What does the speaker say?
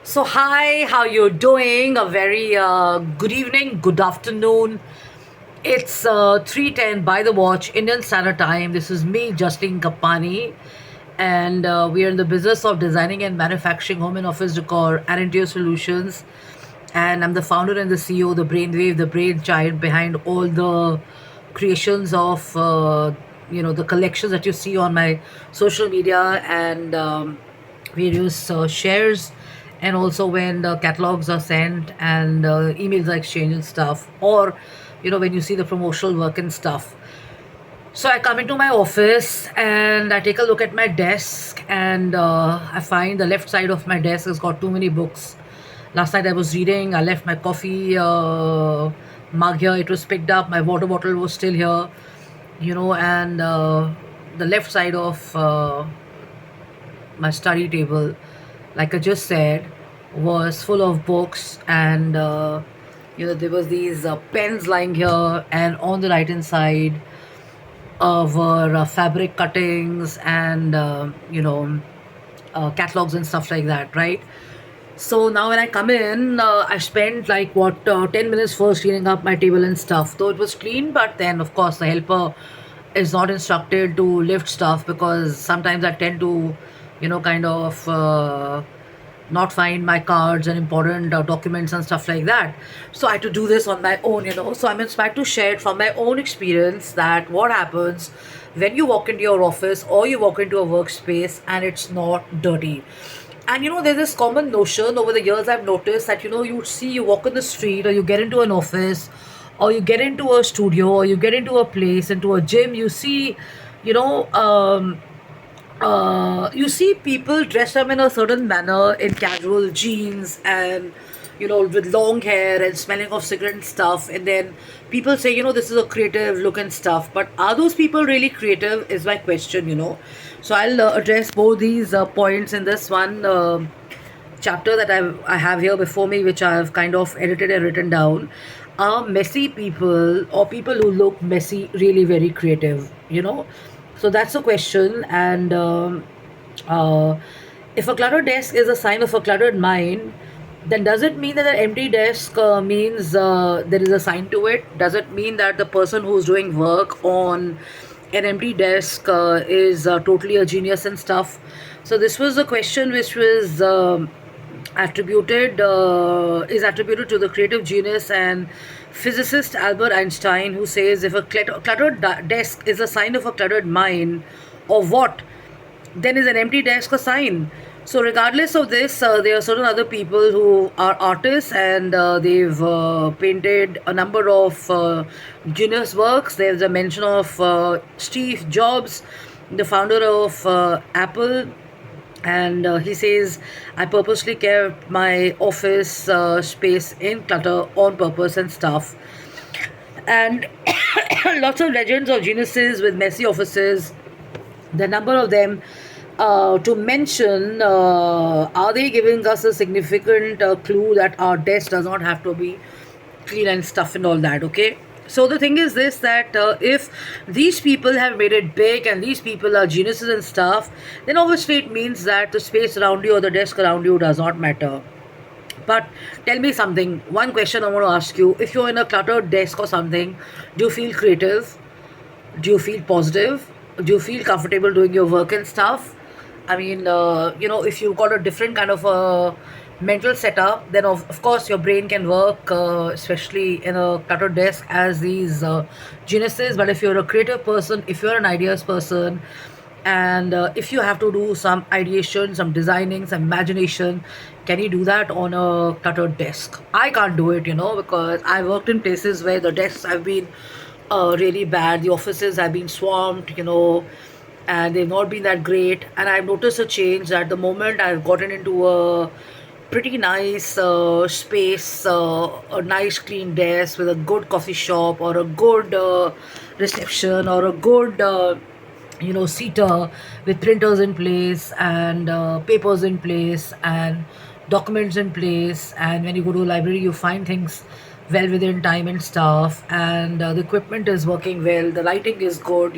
So hi, how you doing? A very good evening, good afternoon. It's 3:10 by the watch, Indian Standard Time. This is me, Justine Kapani, and we are in the business of designing and manufacturing home and office decor and interior solutions. And I'm the founder and the CEO, the brainwave, the brain giant behind all the creations of the collections that you see on my social media and various shares, and also when the catalogs are sent and emails are exchanged and stuff, or when you see the promotional work and stuff. So I come into my office and I take a look at my desk, and I find the left side of my desk has got too many books. Last night I was reading, I left my coffee mug here, it was picked up, my water bottle was still here, and the left side of my study table, like I just said, was full of books, and there was these pens lying here, and on the right hand side were fabric cuttings and catalogs and stuff like that, right? So now when I come in, I spent like 10 minutes first cleaning up my table and stuff. Though it was clean, but then of course the helper is not instructed to lift stuff, because sometimes I tend to, kind of not find my cards and important documents and stuff like that. So I had to do this on my own. So I'm inspired to share it from my own experience, that what happens when you walk into your office or you walk into a workspace and it's not dirty. And there's this common notion over the years I've noticed that, you walk in the street, or you get into an office, or you get into a studio, or you get into a place, into a gym, you see, you know, you see people dressed up in a certain manner, in casual jeans and with long hair and smelling of cigarette and stuff, and then people say, this is a creative look and stuff, but are those people really creative is my question. So I'll address both these points in this one chapter that I have here before me, which I've kind of edited and written down. Are messy people, or people who look messy, really very creative? So that's a question. And uh, if a cluttered desk is a sign of a cluttered mind, then does it mean that an empty desk means there is a sign to it? Does it mean that the person who's doing work on an empty desk is totally a genius and stuff? So this was a question which was attributed to the creative genius and physicist Albert Einstein, who says if a cluttered desk is a sign of a cluttered mind, or what, then is an empty desk a sign? So regardless of this, there are certain other people who are artists, and they've painted a number of genius works. There's a mention of Steve Jobs, the founder of Apple, and he says, I purposely kept my office space in clutter on purpose and stuff. And lots of legends of geniuses with messy offices, the number of them to mention, are they giving us a significant clue that our desk does not have to be clean and stuff and all that? Okay, so the thing is this, that if these people have made it big and these people are geniuses and stuff, then obviously it means that the space around you or the desk around you does not matter. But tell me something, one question I want to ask you: if you're in a cluttered desk or something, do you feel creative? Do you feel positive? Do you feel comfortable doing your work and stuff? I mean, if you've got a different kind of a mental setup, then of course your brain can work, especially in a cluttered desk, as these geniuses. But if you're a creative person, if you're an ideas person, and if you have to do some ideation, some designing, some imagination, can you do that on a cluttered desk? I can't do it, because I worked in places where the desks have been really bad. The offices have been swamped, and they've not been that great. And I've noticed a change that the moment I've gotten into a pretty nice space, a nice clean desk with a good coffee shop, or a good reception, or a good seater with printers in place, and papers in place, and documents in place, and when you go to a library you find things well within time and stuff, and the equipment is working well, the lighting is good,